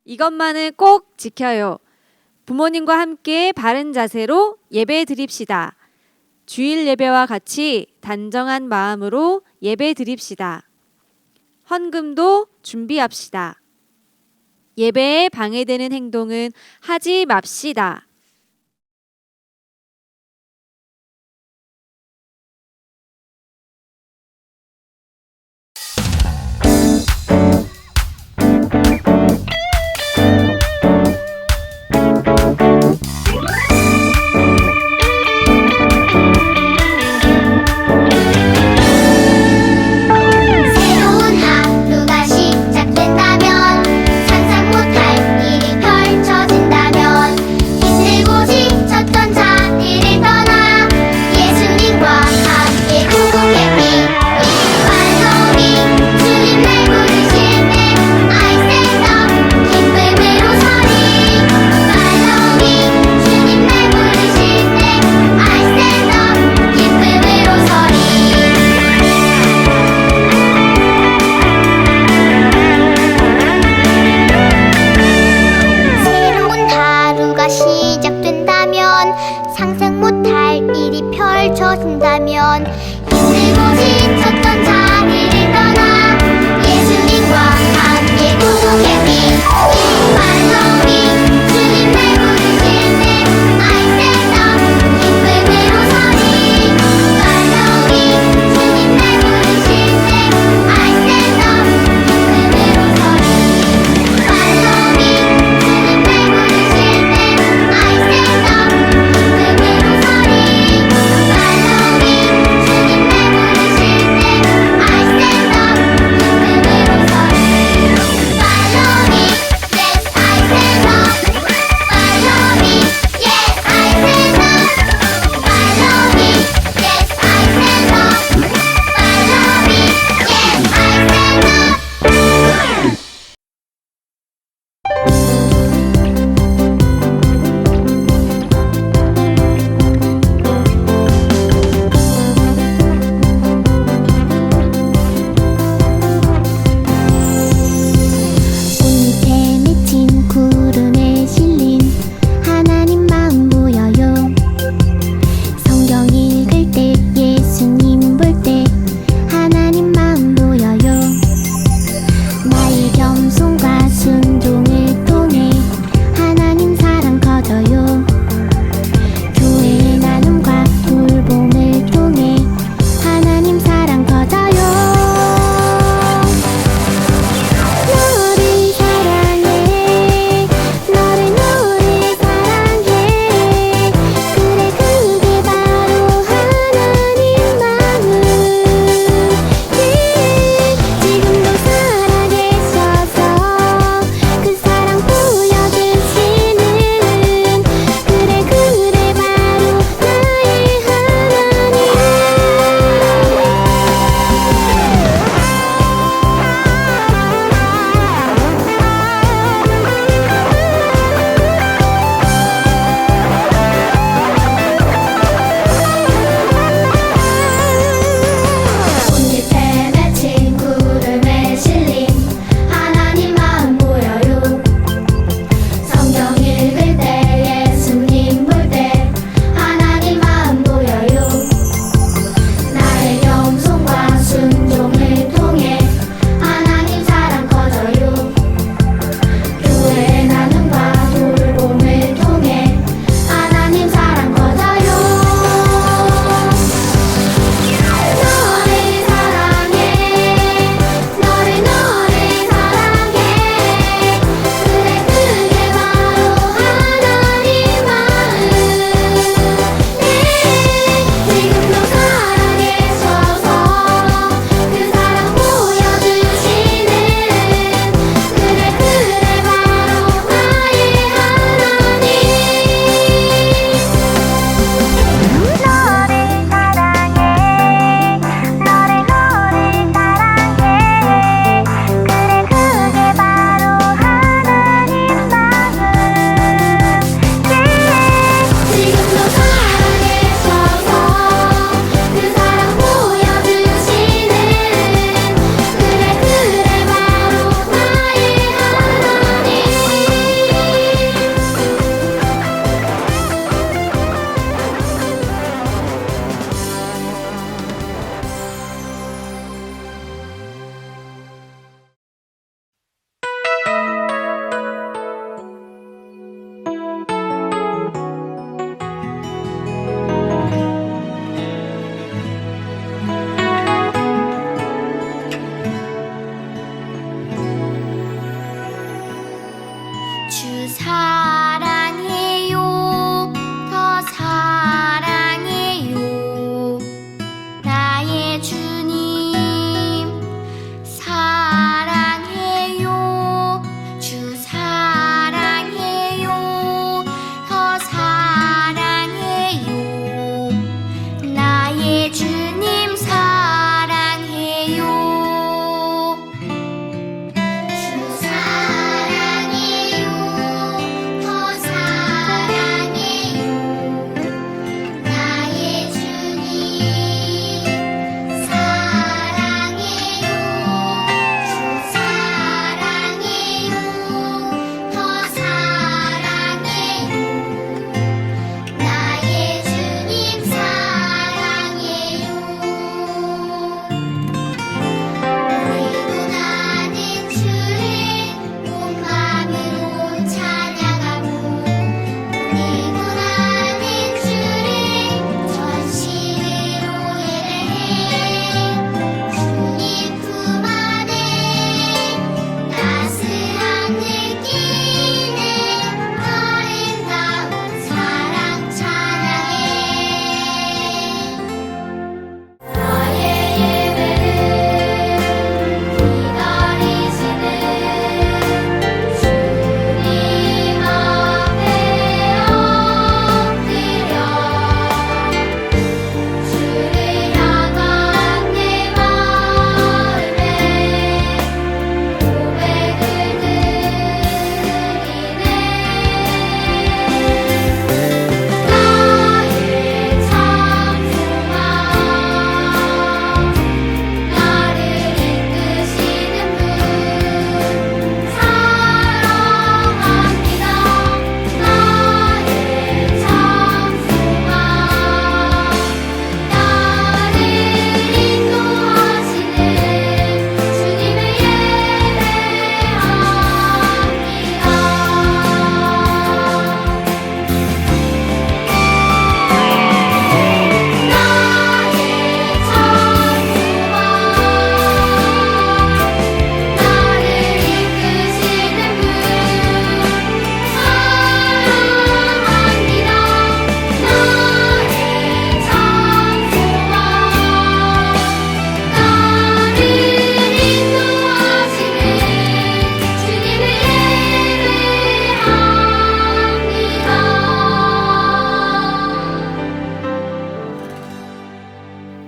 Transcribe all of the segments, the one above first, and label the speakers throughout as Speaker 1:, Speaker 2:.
Speaker 1: 이것만은 꼭 지켜요. 부모님과 함께 바른 자세로 예배 드립시다. 주일 예배와 같이 단정한 마음으로 예배 드립시다. 헌금도 준비합시다. 예배에 방해되는 행동은 하지 맙시다.
Speaker 2: 새로운 하루가 시작된다면 상상 못할 일이 펼쳐진다면 힘내 주 사랑해요 더 사랑해요 나의 주님 사랑해요 주 사랑해요 더 사랑해요 나의 주님 사랑해요 주 사랑해요 더 사랑해요 나의 주님 사랑해요 주 사랑해요 더 사랑해요 나의 주님 사랑해요 오늘도 나는 주를 온 마음으로 찬양하고 오늘도 나는 주를 전심으로 예배해 주님 품 안에 따스함 느끼는 아름다운 사랑 찬양해 나의 예배를 기다리시는 주님 앞에 엎드려 주를 향한 내 마음에 고백을 드리네 나의 찬송아 나를 이끄시는 분 사랑합니다 나의 찬송아 나를 인도하시는 주님을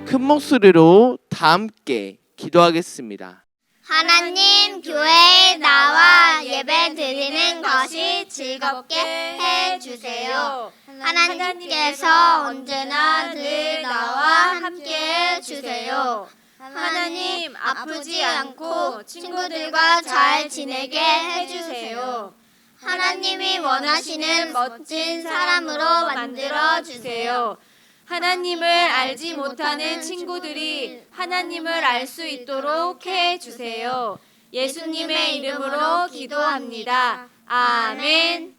Speaker 3: 큰 목소리로 다 함께 기도하겠습니다.
Speaker 2: 하나님 교회에 나와 예배 드리는 것이 즐겁게 해주세요. 하나님께서 언제나 늘 나와 함께 해주세요. 하나님 아프지 않고 친구들과 잘 지내게 해주세요. 하나님이 원하시는 멋진 사람으로 만들어 주세요.
Speaker 1: 하나님을 알지 못하는 친구들이 하나님을 알 수 있도록 해 주세요. 예수님의 이름으로 기도합니다. 아멘.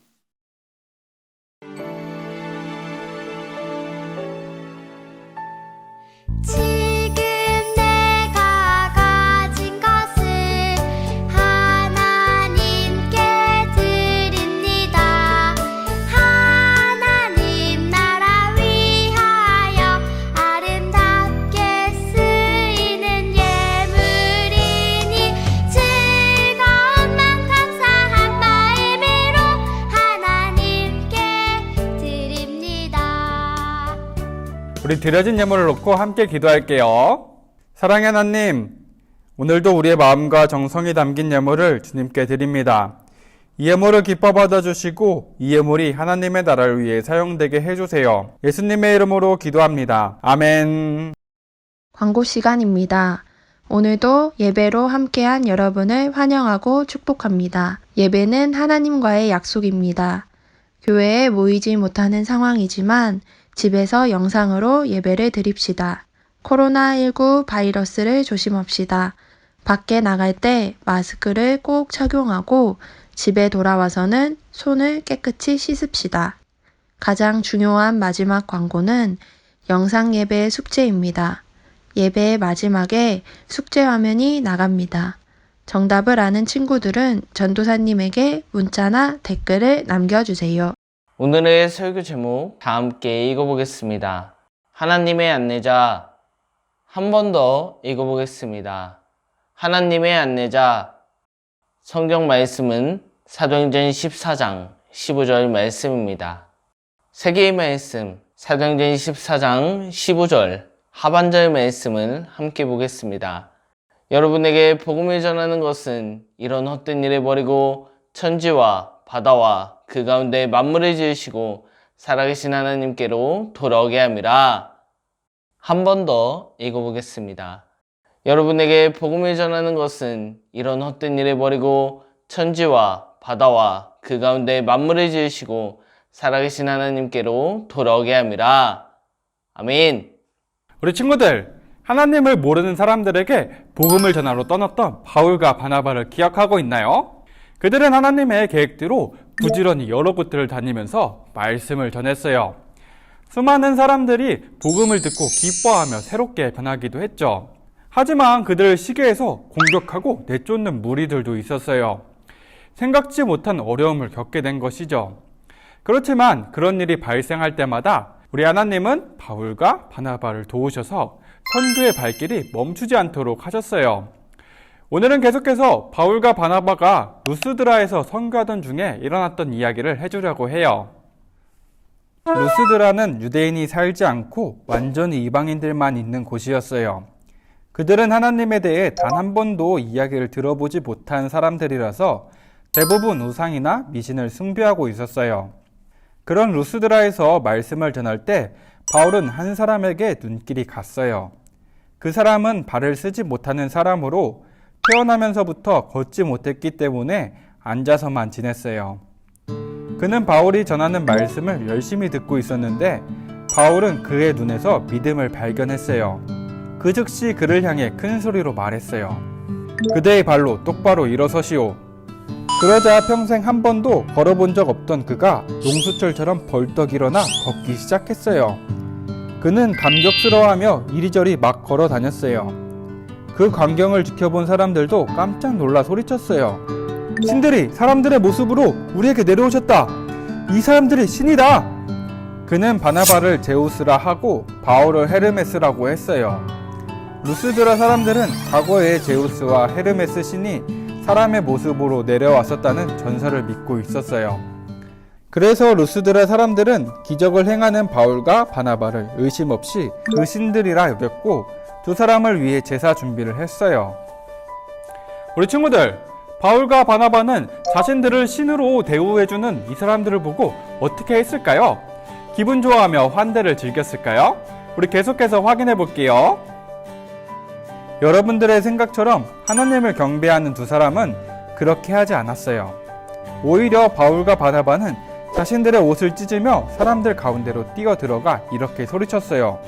Speaker 2: 지금 내가 가진 것을 하나님께 드립니다. 하나님 나라 위하여 아름답게 쓰이는 예물이니 즐거운 맘 감사한 마음으로 하나님께 드립니다.
Speaker 4: 우리 드려진 예물을 놓고 함께 기도할게요. 사랑의 하나님, 오늘도 우리의 마음과 정성이 담긴 예물을 주님께 드립니다. 이 예물을 기뻐 받아주시고 이 예물이 하나님의 나라를 위해 사용되게 해주세요. 예수님의 이름으로 기도합니다. 아멘.
Speaker 5: 광고 시간입니다. 오늘도 예배로 함께한 여러분을 환영하고 축복합니다. 예배는 하나님과의 약속입니다. 교회에 모이지 못하는 상황이지만 집에서 영상으로 예배를 드립시다. 코로나19 바이러스를 조심합시다. 밖에 나갈 때 마스크를 꼭 착용하고 집에 돌아와서는 손을 깨끗이 씻읍시다. 가장 중요한 마지막 광고는 영상 예배 숙제입니다. 예배의 마지막에 숙제 화면이 나갑니다. 정답을 아는 친구들은 전도사님에게 문자나 댓글을 남겨주세요.
Speaker 3: 오늘의 설교 제목 다 함께 읽어보겠습니다. 하나님의 안내자. 한 번 더 읽어보겠습니다. 하나님의 안내자. 성경 말씀은 사도행전 14장 15절 말씀입니다. 세 개의 말씀, 사도행전 14장 15절 하반절 말씀을 함께 보겠습니다. 여러분에게 복음을 전하는 것은 이런 헛된 일을 버리고 천지와 바다와 그 가운데 만물을 지으시고 살아계신 하나님께로 돌아오게 함이라. 한 번 더 읽어보겠습니다. 여러분에게 복음을 전하는 것은 이런 헛된 일을 버리고 천지와 바다와 그 가운데 만물을 지으시고 살아계신 하나님께로 돌아오게 함이라. 아멘.
Speaker 4: 우리 친구들, 하나님을 모르는 사람들에게 복음을 전하러 떠났던 바울과 바나바를 기억하고 있나요? 그들은 하나님의 계획대로 부지런히 여러 곳들을 다니면서 말씀을 전했어요. 수많은 사람들이 복음을 듣고 기뻐하며 새롭게 변하기도 했죠. 하지만 그들을 시기해서 공격하고 내쫓는 무리들도 있었어요. 생각지 못한 어려움을 겪게 된 것이죠. 그렇지만 그런 일이 발생할 때마다 우리 하나님은 바울과 바나바를 도우셔서 선교의 발길이 멈추지 않도록 하셨어요. 오늘은 계속해서 바울과 바나바가 루스드라에서 선교하던 중에 일어났던 이야기를 해주려고 해요. 루스드라는 유대인이 살지 않고 완전히 이방인들만 있는 곳이었어요. 그들은 하나님에 대해 단 한 번도 이야기를 들어보지 못한 사람들이라서 대부분 우상이나 미신을 숭배하고 있었어요. 그런 루스드라에서 말씀을 전할 때 바울은 한 사람에게 눈길이 갔어요. 그 사람은 발을 쓰지 못하는 사람으로 태어나면서부터 걷지 못했기 때문에 앉아서만 지냈어요. 그는 바울이 전하는 말씀을 열심히 듣고 있었는데 바울은 그의 눈에서 믿음을 발견했어요. 그 즉시 그를 향해 큰 소리로 말했어요. 그대의 발로 똑바로 일어서시오. 그러자 평생 한 번도 걸어본 적 없던 그가 용수철처럼 벌떡 일어나 걷기 시작했어요. 그는 감격스러워하며 이리저리 막 걸어 다녔어요. 그 광경을 지켜본 사람들도 깜짝 놀라 소리쳤어요. 신들이 사람들의 모습으로 우리에게 내려오셨다. 이 사람들이 신이다. 그는 바나바를 제우스라 하고 바울을 헤르메스라고 했어요. 루스드라 사람들은 과거에 제우스와 헤르메스 신이 사람의 모습으로 내려왔었다는 전설을 믿고 있었어요. 그래서 루스드라 사람들은 기적을 행하는 바울과 바나바를 의심 없이 그 신들이라 여겼고 두 사람을 위해 제사 준비를 했어요. 우리 친구들, 바울과 바나바는 자신들을 신으로 대우해주는 이 사람들을 보고 어떻게 했을까요? 기분 좋아하며 환대를 즐겼을까요? 우리 계속해서 확인해 볼게요. 여러분들의 생각처럼 하나님을 경배하는 두 사람은 그렇게 하지 않았어요. 오히려 바울과 바나바는 자신들의 옷을 찢으며 사람들 가운데로 뛰어들어가 이렇게 소리쳤어요.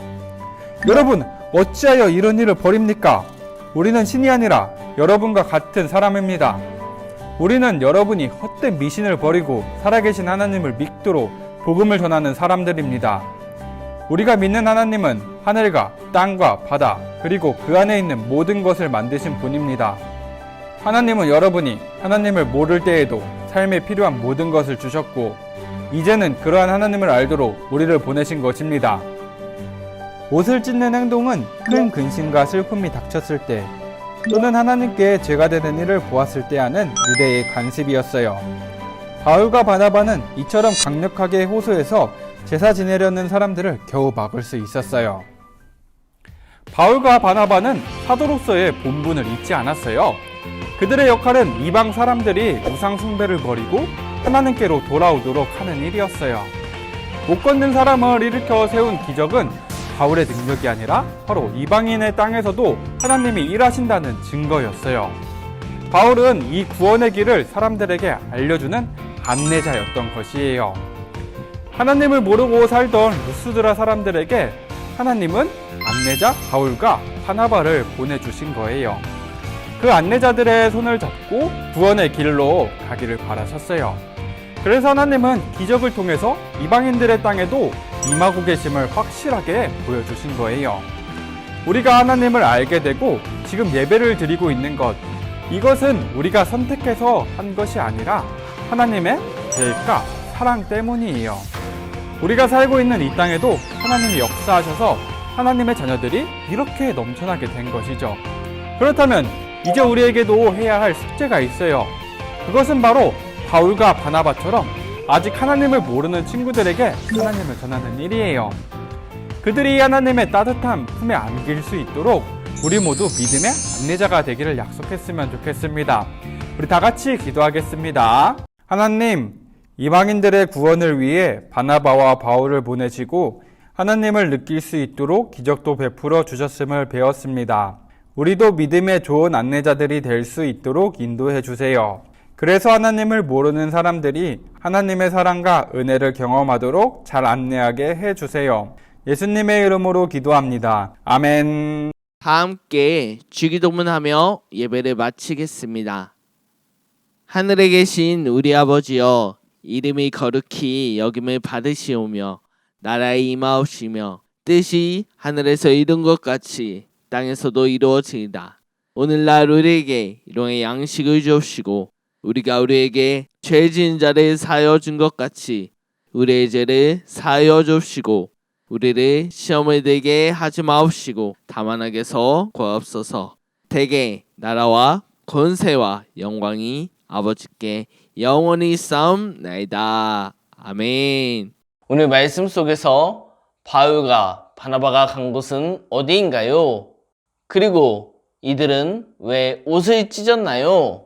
Speaker 4: 여러분, 어찌하여 이런 일을 벌입니까? 우리는 신이 아니라 여러분과 같은 사람입니다. 우리는 여러분이 헛된 미신을 버리고 살아계신 하나님을 믿도록 복음을 전하는 사람들입니다. 우리가 믿는 하나님은 하늘과 땅과 바다 그리고 그 안에 있는 모든 것을 만드신 분입니다. 하나님은 여러분이 하나님을 모를 때에도 삶에 필요한 모든 것을 주셨고 이제는 그러한 하나님을 알도록 우리를 보내신 것입니다. 옷을 찢는 행동은 큰 근심과 슬픔이 닥쳤을 때 또는 하나님께 죄가 되는 일을 보았을 때 하는 유대의 관습이었어요. 바울과 바나바는 이처럼 강력하게 호소해서 제사 지내려는 사람들을 겨우 막을 수 있었어요. 바울과 바나바는 사도로서의 본분을 잊지 않았어요. 그들의 역할은 이방 사람들이 우상 숭배를 버리고 하나님께로 돌아오도록 하는 일이었어요. 못 걷는 사람을 일으켜 세운 기적은 바울의 능력이 아니라 바로 이방인의 땅에서도 하나님이 일하신다는 증거였어요. 바울은 이 구원의 길을 사람들에게 알려주는 안내자였던 것이에요. 하나님을 모르고 살던 루스드라 사람들에게 하나님은 안내자 바울과 바나바를 보내주신 거예요. 그 안내자들의 손을 잡고 구원의 길로 가기를 바라셨어요. 그래서 하나님은 기적을 통해서 이방인들의 땅에도 임하고 계심을 확실하게 보여주신 거예요. 우리가 하나님을 알게 되고 지금 예배를 드리고 있는 것, 이것은 우리가 선택해서 한 것이 아니라 하나님의 계획과 사랑 때문이에요. 우리가 살고 있는 이 땅에도 하나님이 역사하셔서 하나님의 자녀들이 이렇게 넘쳐나게 된 것이죠. 그렇다면 이제 우리에게도 해야 할 숙제가 있어요. 그것은 바로 바울과 바나바처럼 아직 하나님을 모르는 친구들에게 하나님을 전하는 일이에요. 그들이 하나님의 따뜻한 품에 안길 수 있도록 우리 모두 믿음의 안내자가 되기를 약속했으면 좋겠습니다. 우리 다 같이 기도하겠습니다. 하나님, 이방인들의 구원을 위해 바나바와 바울을 보내시고 하나님을 느낄 수 있도록 기적도 베풀어 주셨음을 배웠습니다. 우리도 믿음의 좋은 안내자들이 될 수 있도록 인도해 주세요. 그래서 하나님을 모르는 사람들이 하나님의 사랑과 은혜를 경험하도록 잘 안내하게 해 주세요. 예수님의 이름으로 기도합니다. 아멘.
Speaker 3: 다 함께 주기도문하며 예배를 마치겠습니다. 하늘에 계신 우리 아버지여, 이름이 거룩히 여김을 받으시오며 나라의 임하옵시며 뜻이 하늘에서 이룬 것 같이 땅에서도 이루어지이다. 오늘날 우리에게 일용의 양식을 주옵시고 우리가 우리에게 죄 지은 자를 사하여 준 것 같이 우리의 죄를 사하여 주옵시고 우리를 시험에 들게 하지 마옵시고 다만 악에서 구하옵소서. 대개 나라와 권세와 영광이 아버지께 영원히 싸움나이다. 아멘. 오늘 말씀 속에서 바울과 바나바가 간 곳은 어디인가요? 그리고 이들은 왜 옷을 찢었나요?